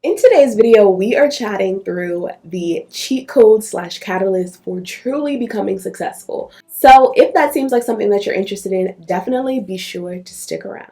In today's video, we are chatting through the cheat code / catalyst for truly becoming successful. So if that seems like something that you're interested in, definitely be sure to stick around.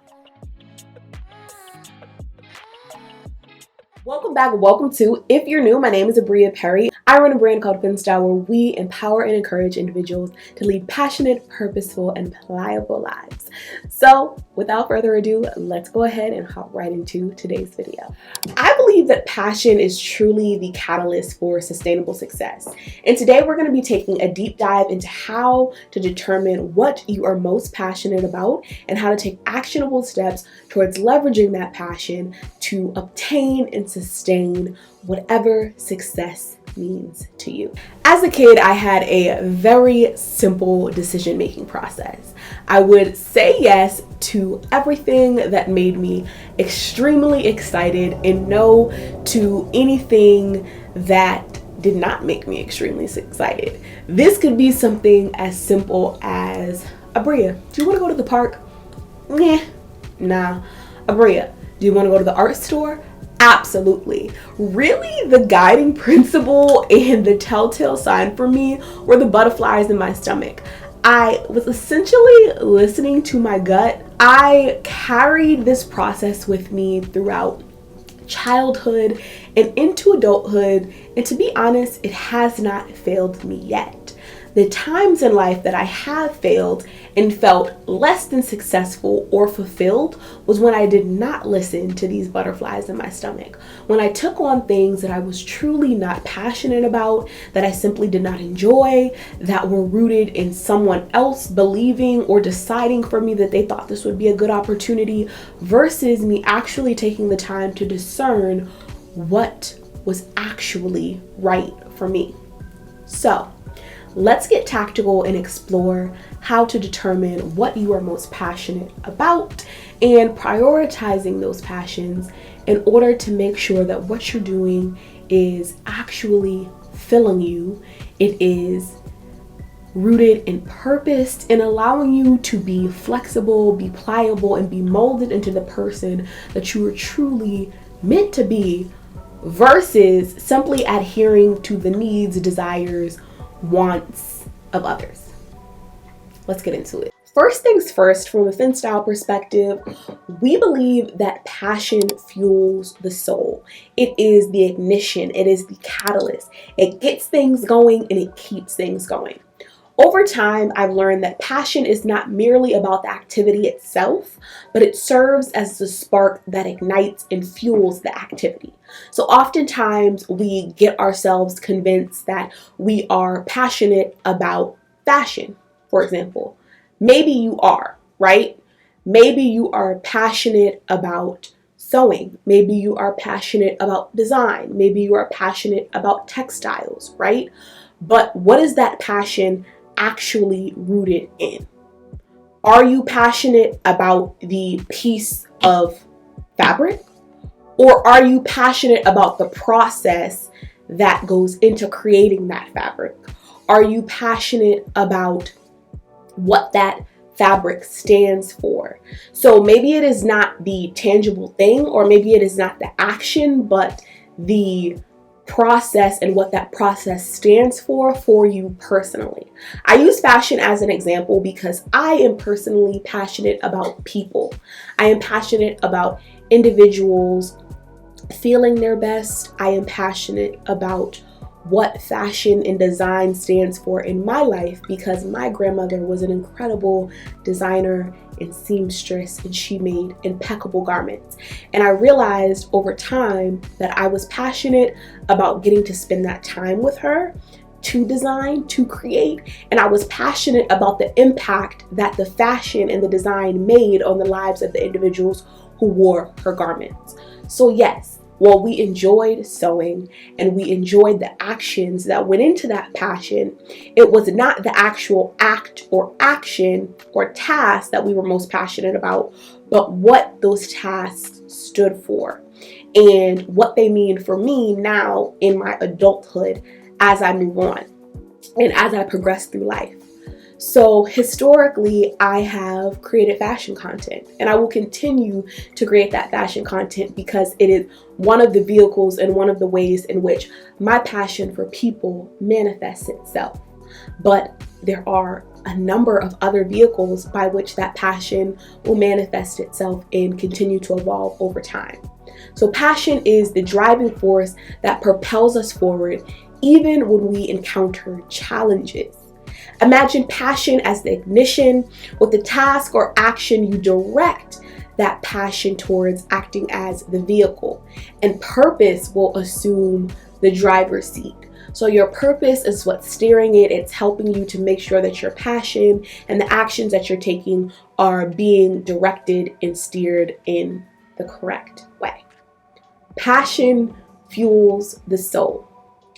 Welcome back. Welcome to, if you're new, my name is Abria Perry. I run a brand called FinStyle where we empower and encourage individuals to lead passionate, purposeful, and pliable lives. So without further ado, let's go ahead and hop right into today's video. I believe that passion is truly the catalyst for sustainable success. And today we're going to be taking a deep dive into how to determine what you are most passionate about and how to take actionable steps towards leveraging that passion to obtain and sustain whatever success means to you. As a kid, I had a very simple decision-making process. I would say yes to everything that made me extremely excited and no to anything that did not make me extremely excited. This could be something as simple as, Abria, do you want to go to the park? Nah. Abria, do you want to go to the art store? Absolutely. Really, the guiding principle and the telltale sign for me were the butterflies in my stomach. I was essentially listening to my gut. I carried this process with me throughout childhood and into adulthood, and to be honest, it has not failed me yet. The times in life that I have failed and felt less than successful or fulfilled was when I did not listen to these butterflies in my stomach. When I took on things that I was truly not passionate about, that I simply did not enjoy, that were rooted in someone else believing or deciding for me that they thought this would be a good opportunity versus me actually taking the time to discern what was actually right for me. So, let's get tactical and explore how to determine what you are most passionate about and prioritizing those passions in order to make sure that what you're doing is actually filling you. It is rooted in purpose and allowing you to be flexible, be pliable, and be molded into the person that you are truly meant to be versus simply adhering to the needs, desires, wants of others. Let's get into it. First things first, from a FinStyle perspective, we believe that passion fuels the soul. It is the ignition, it is the catalyst. It gets things going and it keeps things going. Over time, I've learned that passion is not merely about the activity itself, but it serves as the spark that ignites and fuels the activity. So oftentimes we get ourselves convinced that we are passionate about fashion, for example. Maybe you are, right? Maybe you are passionate about sewing. Maybe you are passionate about design. Maybe you are passionate about textiles, right? But what is that passion actually rooted in? Are you passionate about the piece of fabric? Or are you passionate about the process that goes into creating that fabric? Are you passionate about what that fabric stands for? So maybe it is not the tangible thing, or maybe it is not the action, but the process and what that process stands for you personally. I use fashion as an example because I am personally passionate about people. I am passionate about individuals feeling their best. I am passionate about what fashion and design stands for in my life because my grandmother was an incredible designer and seamstress, and she made impeccable garments. And I realized over time that I was passionate about getting to spend that time with her to design, to create, and I was passionate about the impact that the fashion and the design made on the lives of the individuals who wore her garments. So yes, while we enjoyed sewing and we enjoyed the actions that went into that passion, it was not the actual act or action or task that we were most passionate about, but what those tasks stood for and what they mean for me now in my adulthood as I move on and as I progress through life. So historically, I have created fashion content, and I will continue to create that fashion content because it is one of the vehicles and one of the ways in which my passion for people manifests itself. But there are a number of other vehicles by which that passion will manifest itself and continue to evolve over time. So passion is the driving force that propels us forward even when we encounter challenges. Imagine passion as the ignition, with the task or action you direct that passion towards acting as the vehicle, and purpose will assume the driver's seat. So your purpose is what's steering it. It's helping you to make sure that your passion and the actions that you're taking are being directed and steered in the correct way. Passion fuels the soul.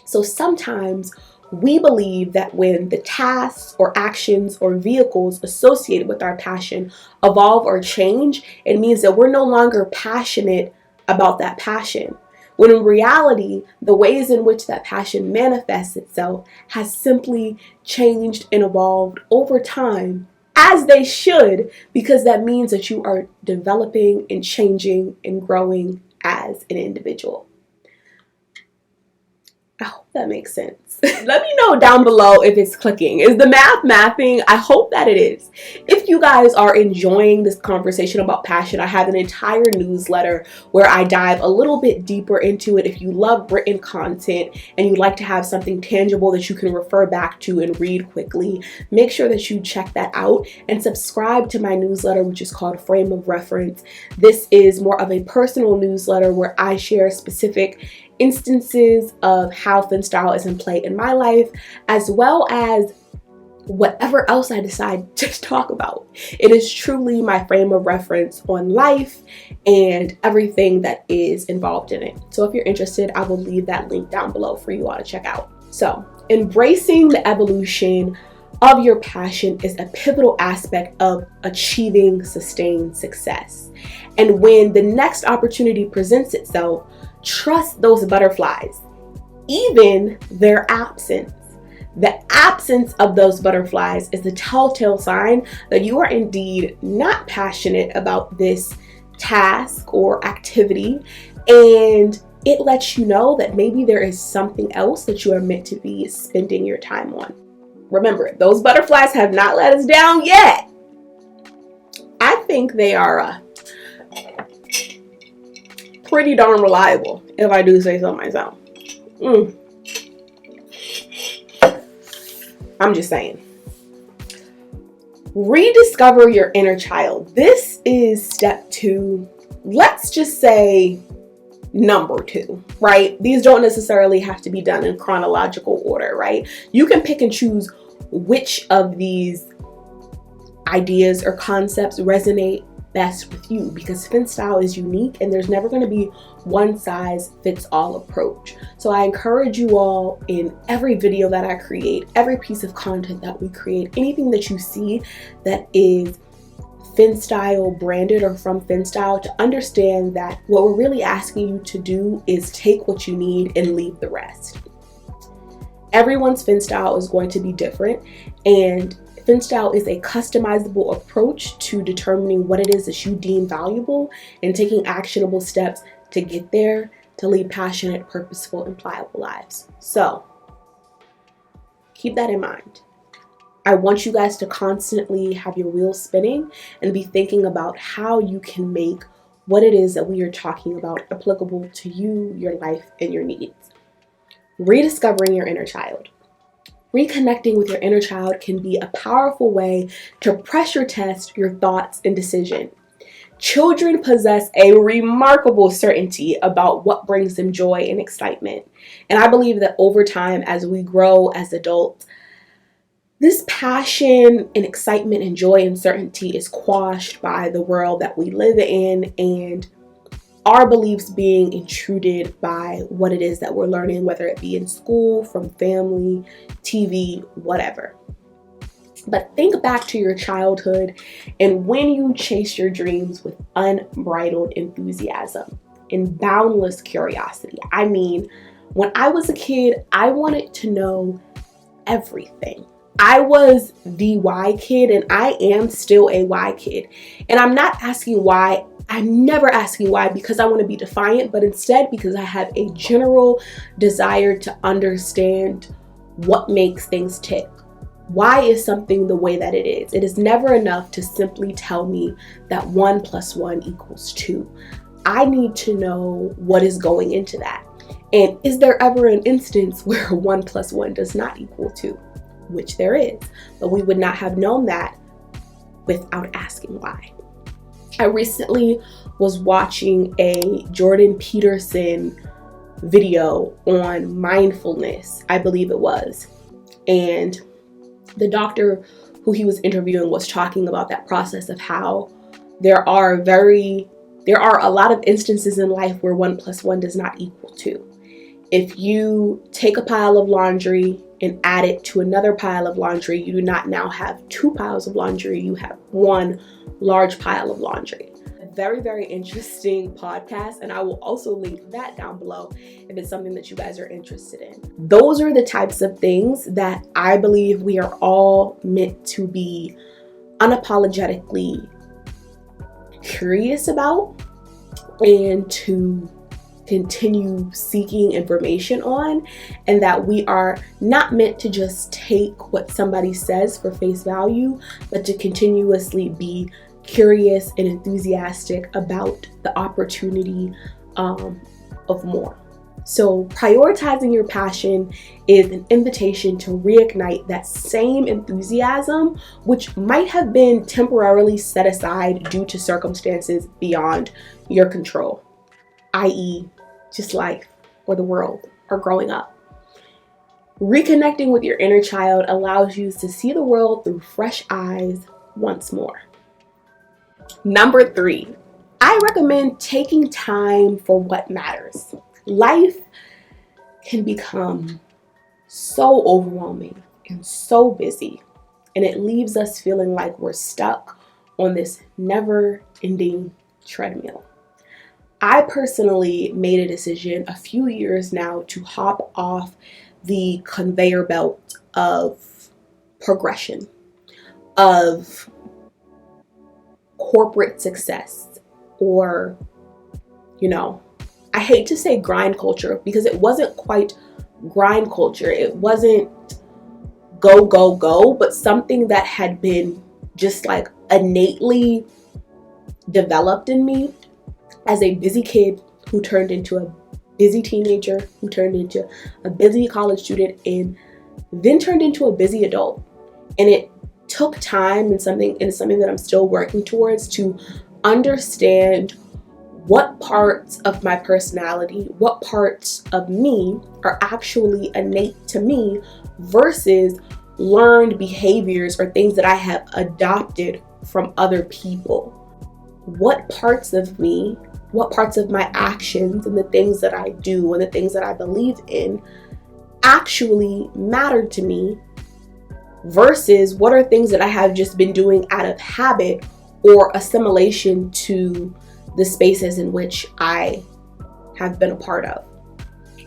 So sometimes we believe that when the tasks or actions or vehicles associated with our passion evolve or change, it means that we're no longer passionate about that passion. When in reality, the ways in which that passion manifests itself has simply changed and evolved over time, as they should, because that means that you are developing and changing and growing as an individual. I hope that makes sense. Let me know down below if it's clicking. Is the math mathing? I hope that it is. If you guys are enjoying this conversation about passion, I have an entire newsletter where I dive a little bit deeper into it. If you love written content and you'd like to have something tangible that you can refer back to and read quickly, make sure that you check that out and subscribe to my newsletter, which is called Frame of Reference. This is more of a personal newsletter where I share specific instances of how FinStyle is in play in my life, as well as whatever else I decide to talk about. It is truly my frame of reference on life and everything that is involved in it. So if you're interested, I will leave that link down below for you all to check out. So embracing the evolution of your passion is a pivotal aspect of achieving sustained success. And when the next opportunity presents itself, trust those butterflies, even their absence. The absence of those butterflies is the telltale sign that you are indeed not passionate about this task or activity, and it lets you know that maybe there is something else that you are meant to be spending your time on. Remember, those butterflies have not let us down yet. I think they are pretty darn reliable, if I do say so myself. I'm just saying. Rediscover your inner child. This is step 2. Let's just say number 2, right? These don't necessarily have to be done in chronological order, right? You can pick and choose which of these ideas or concepts resonate best with you, because FinStyle is unique and there's never going to be one size fits all approach. So I encourage you all, in every video that I create, every piece of content that we create, anything that you see that is FinStyle branded or from FinStyle, to understand that what we're really asking you to do is take what you need and leave the rest. Everyone's FinStyle is going to be different, and FinStyle is a customizable approach to determining what it is that you deem valuable and taking actionable steps to get there, to lead passionate, purposeful, and pliable lives. So keep that in mind. I want you guys to constantly have your wheels spinning and be thinking about how you can make what it is that we are talking about applicable to you, your life, and your needs. Rediscovering your inner child. Reconnecting with your inner child can be a powerful way to pressure test your thoughts and decision. Children possess a remarkable certainty about what brings them joy and excitement. And I believe that over time, as we grow as adults, this passion and excitement and joy and certainty is quashed by the world that we live in, and our beliefs being intruded by what it is that we're learning, whether it be in school, from family, TV, whatever. But think back to your childhood and when you chased your dreams with unbridled enthusiasm and boundless curiosity. I mean, when I was a kid, I wanted to know everything. I was the why kid, and I am still a why kid. And I'm not asking why. I'm never asking why because I want to be defiant, but instead because I have a general desire to understand what makes things tick. Why is something the way that it is? It is never enough to simply tell me that 1 + 1 = 2. I need to know what is going into that. And is there ever an instance where 1 + 1 does not equal 2? Which there is, but we would not have known that without asking why. I recently was watching a Jordan Peterson video on mindfulness, I believe it was, and the doctor who he was interviewing was talking about that process of how there are a lot of instances in life where 1 + 1 does not equal 2. If you take a pile of laundry and add it to another pile of laundry, you do not now have 2 piles of laundry, you have 1 large pile of laundry. A very, very interesting podcast, and I will also link that down below if it's something that you guys are interested in. Those are the types of things that I believe we are all meant to be unapologetically curious about and to continue seeking information on, and that we are not meant to just take what somebody says for face value, but to continuously be curious and enthusiastic about the opportunity of more. So prioritizing your passion is an invitation to reignite that same enthusiasm, which might have been temporarily set aside due to circumstances beyond your control, i.e., just life or the world or growing up. Reconnecting with your inner child allows you to see the world through fresh eyes once more. Number 3, I recommend taking time for what matters. Life can become so overwhelming and so busy, and it leaves us feeling like we're stuck on this never-ending treadmill. I personally made a decision a few years now to hop off the conveyor belt of progression, of corporate success, or, I hate to say grind culture because it wasn't quite grind culture. It wasn't go, go, go, but something that had been just like innately developed in me as a busy kid who turned into a busy teenager, who turned into a busy college student, and then turned into a busy adult. And it took time and something that I'm still working towards to understand what parts of my personality, what parts of me are actually innate to me versus learned behaviors or things that I have adopted from other people. What parts of me, what parts of my actions and the things that I do and the things that I believe in actually matter to me versus what are things that I have just been doing out of habit or assimilation to the spaces in which I have been a part of.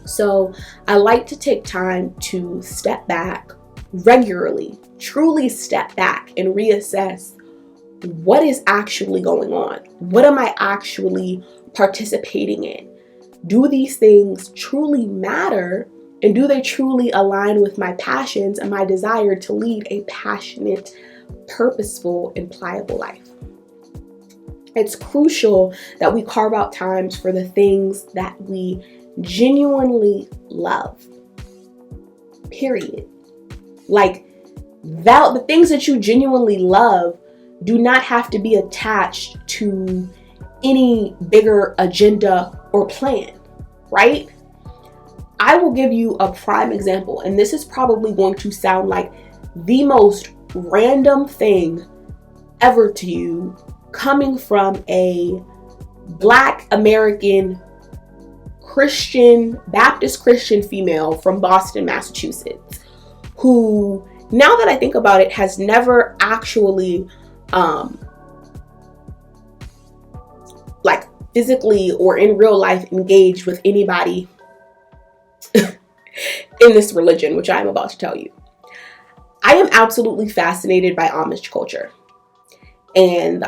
So I like to take time to step back regularly, truly step back and reassess what is actually going on. What am I actually participating in? Do these things truly matter? And do they truly align with my passions and my desire to lead a passionate, purposeful, and pliable life? It's crucial that we carve out times for the things that we genuinely love. Period. Like, the things that you genuinely love do not have to be attached to any bigger agenda or plan, right? I will give you a prime example, and this is probably going to sound like the most random thing ever to you, coming from a Black American Christian, Baptist Christian female from Boston, Massachusetts, who, now that I think about it, has never actually like physically or in real life engaged with anybody in this religion, which I'm about to tell you. I am absolutely fascinated by Amish culture and the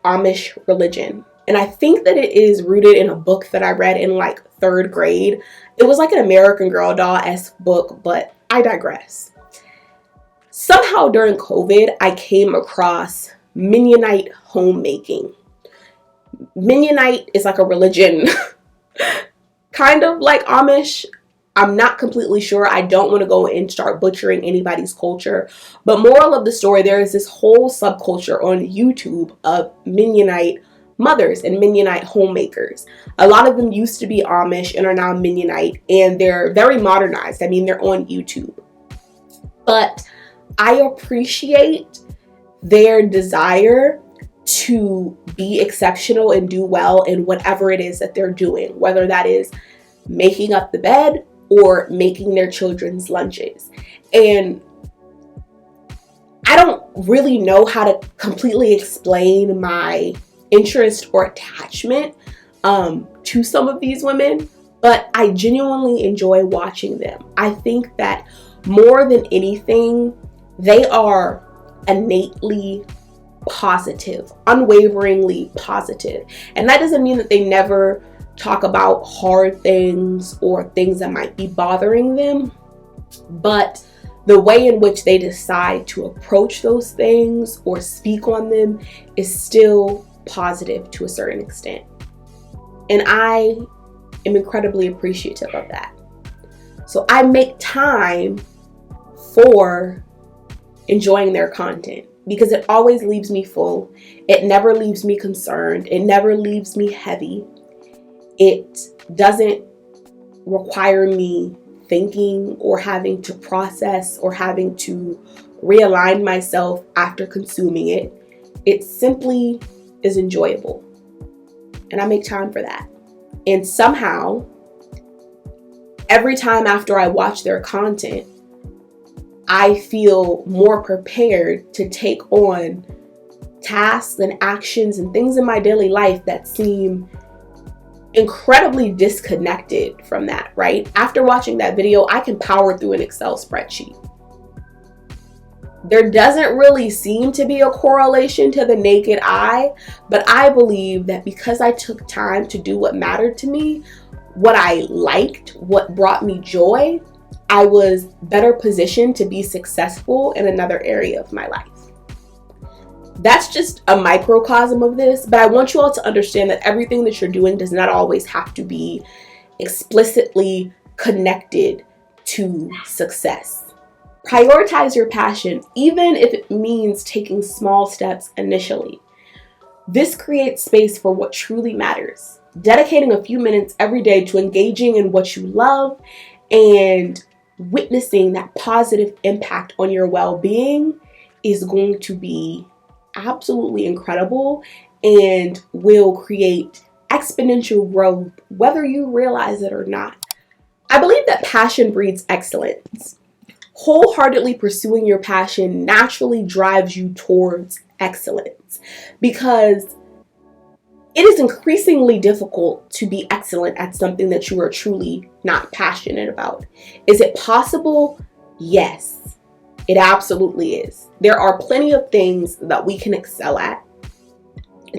Amish religion. And I think that it is rooted in a book that I read in like third grade. It was like an American Girl doll-esque book, but I digress. Somehow during COVID, I came across Mennonite homemaking. Mennonite is like a religion, kind of like Amish. I'm not completely sure. I don't want to go and start butchering anybody's culture. But moral of the story, there is this whole subculture on YouTube of Mennonite mothers and Mennonite homemakers. A lot of them used to be Amish and are now Mennonite, and they're very modernized. I mean, they're on YouTube. But I appreciate their desire to be exceptional and do well in whatever it is that they're doing, whether that is making up the bed or making their children's lunches. And I don't really know how to completely explain my interest or attachment to some of these women, but I genuinely enjoy watching them. I think that more than anything, they are innately positive, unwaveringly positive. And that doesn't mean that they never talk about hard things or things that might be bothering them, but the way in which they decide to approach those things or speak on them is still positive to a certain extent. And I am incredibly appreciative of that. So I make time for enjoying their content because it always leaves me full. It never leaves me concerned. It never leaves me heavy. It doesn't require me thinking or having to process or having to realign myself after consuming it. It simply is enjoyable. And I make time for that. And somehow, every time after I watch their content, I feel more prepared to take on tasks and actions and things in my daily life that seem incredibly disconnected from that, right? After watching that video, I can power through an Excel spreadsheet. There doesn't really seem to be a correlation to the naked eye, but I believe that because I took time to do what mattered to me, what I liked, what brought me joy, I was better positioned to be successful in another area of my life. That's just a microcosm of this, but I want you all to understand that everything that you're doing does not always have to be explicitly connected to success. Prioritize your passion, even if it means taking small steps initially. This creates space for what truly matters. Dedicating a few minutes every day to engaging in what you love and witnessing that positive impact on your well-being is going to be absolutely incredible and will create exponential growth, whether you realize it or not. I believe that passion breeds excellence. Wholeheartedly pursuing your passion naturally drives you towards excellence because it is increasingly difficult to be excellent at something that you are truly not passionate about. Is it possible? Yes, it absolutely is. There are plenty of things that we can excel at,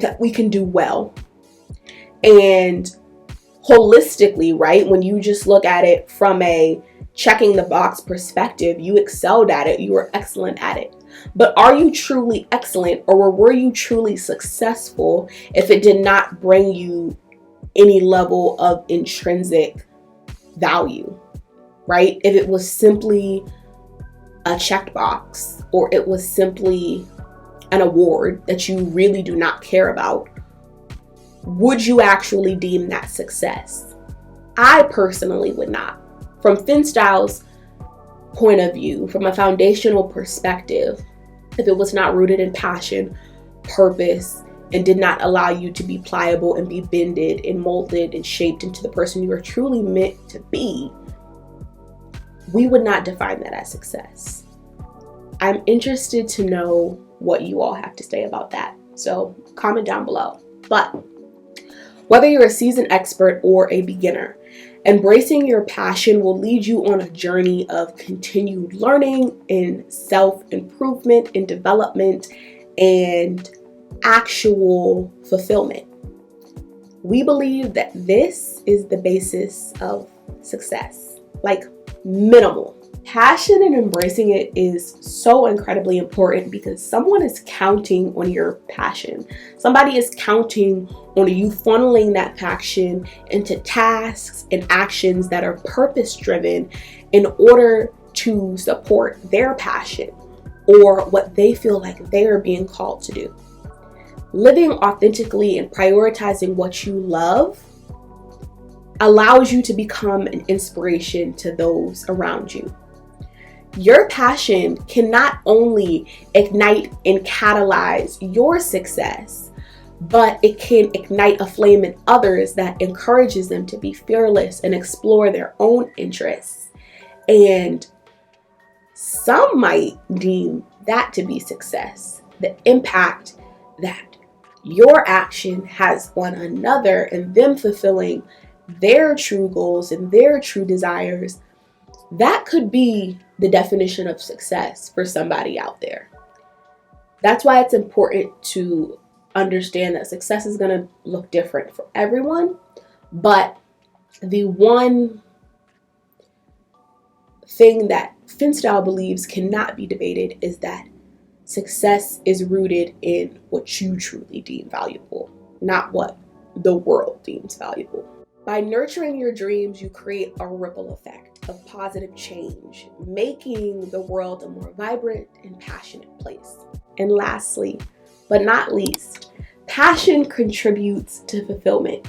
that we can do well. And holistically, right, when you just look at it from a checking the box perspective, you excelled at it, you were excellent at it. But are you truly excellent, or were you truly successful if it did not bring you any level of intrinsic value, right? If it was simply a checked box, or it was simply an award that you really do not care about, would you actually deem that success? I personally would not. From FinStyle's point of view, from a foundational perspective, if it was not rooted in passion, purpose, and did not allow you to be pliable and be bended and molded and shaped into the person you are truly meant to be, we would not define that as success. I'm interested to know what you all have to say about that. So comment down below. But whether you're a seasoned expert or a beginner, Embracing your passion will lead you on a journey of continued learning and self-improvement and development and actual fulfillment. We believe that this is the basis of success, like minimal. Passion and embracing it is so incredibly important because someone is counting on your passion. Somebody is counting on you funneling that passion into tasks and actions that are purpose-driven in order to support their passion or what they feel like they're being called to do. Living authentically and prioritizing what you love allows you to become an inspiration to those around you. Your passion can not only ignite and catalyze your success, but it can ignite a flame in others that encourages them to be fearless and explore their own interests. And some might deem that to be success, the impact that your action has on another and them fulfilling their true goals and their true desires. That could be the definition of success for somebody out there. That's why it's important to understand that success is going to look different for everyone. But the one thing that FinStyle believes cannot be debated is that success is rooted in what you truly deem valuable, not what the world deems valuable. By nurturing your dreams, you create a ripple effect of positive change, making the world a more vibrant and passionate place. And lastly, but not least, passion contributes to fulfillment.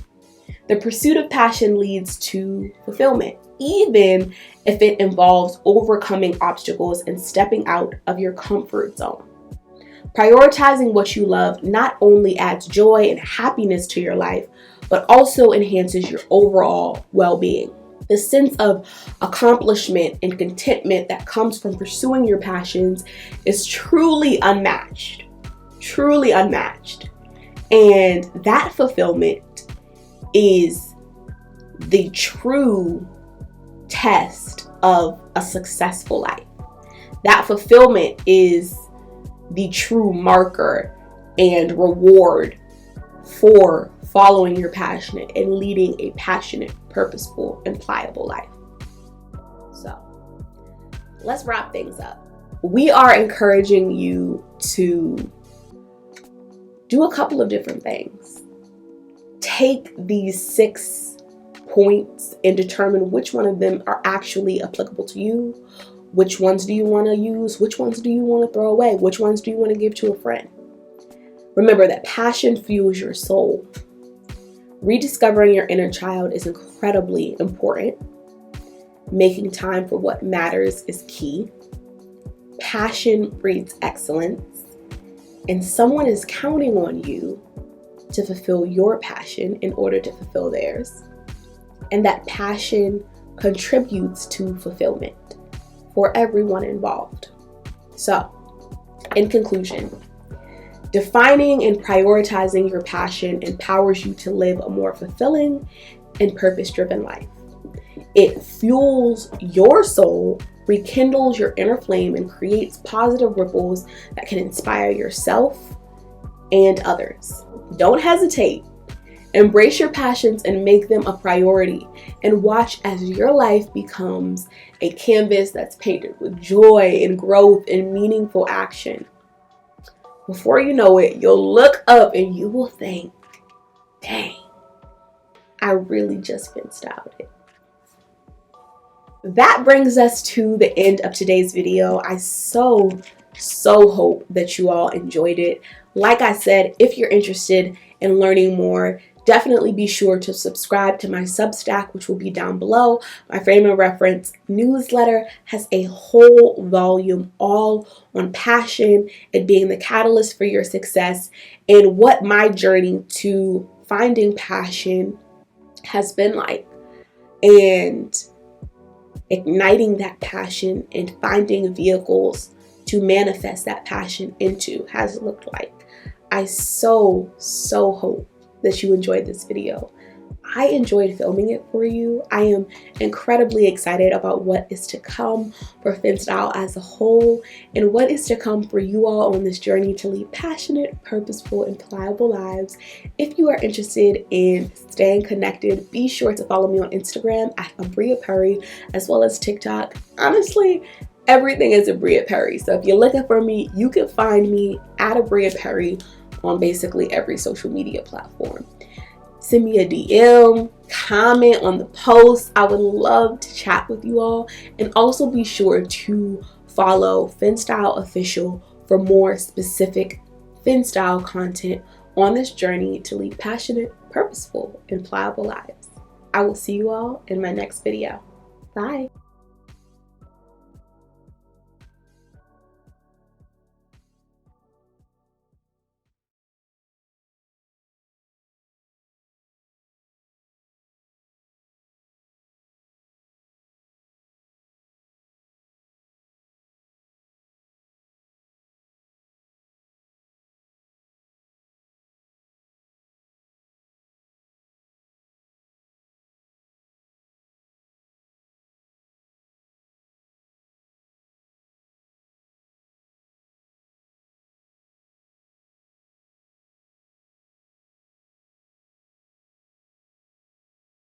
The pursuit of passion leads to fulfillment, even if it involves overcoming obstacles and stepping out of your comfort zone. Prioritizing what you love not only adds joy and happiness to your life, but also enhances your overall well-being. The sense of accomplishment and contentment that comes from pursuing your passions is truly unmatched. Truly unmatched. And that fulfillment is the true test of a successful life. That fulfillment is the true marker and reward for following your passion and leading a passionate, purposeful, and pliable life. So, let's wrap things up. We are encouraging you to do a couple of different things. Take these 6 points and determine which one of them are actually applicable to you. Which ones do you want to use? Which ones do you want to throw away? Which ones do you want to give to a friend? Remember that passion fuels your soul. Rediscovering your inner child is incredibly important. Making time for what matters is key. Passion breeds excellence. And someone is counting on you to fulfill your passion in order to fulfill theirs. And that passion contributes to fulfillment for everyone involved. So, in conclusion, defining and prioritizing your passion empowers you to live a more fulfilling and purpose-driven life. It fuels your soul, rekindles your inner flame, and creates positive ripples that can inspire yourself and others. Don't hesitate. Embrace your passions and make them a priority, and watch as your life becomes a canvas that's painted with joy and growth and meaningful action. Before you know it, you'll look up and you will think, dang, I really just FinStyled it. That brings us to the end of today's video. I so hope that you all enjoyed it. Like I said, if you're interested in learning more, definitely be sure to subscribe to my Substack, which will be down below. My Frame of Reference newsletter has a whole volume all on passion and being the catalyst for your success, and what my journey to finding passion has been like, and igniting that passion and finding vehicles to manifest that passion into has looked like. I so hope that you enjoyed this video. I enjoyed filming it for you. I am incredibly excited about what is to come for FinStyle as a whole and what is to come for you all on this journey to lead passionate, purposeful, and pliable lives. If you are interested in staying connected, be sure to follow me on Instagram at Abria Perry, as well as TikTok. Honestly, everything is Abria Perry. So if you're looking for me, you can find me at Abria Perry on basically every social media platform. Send me a DM, comment on the post. I would love to chat with you all. And also be sure to follow FinStyle Official for more specific FinStyle content on this journey to lead passionate, purposeful, and pliable lives. I will see you all in my next video. Bye.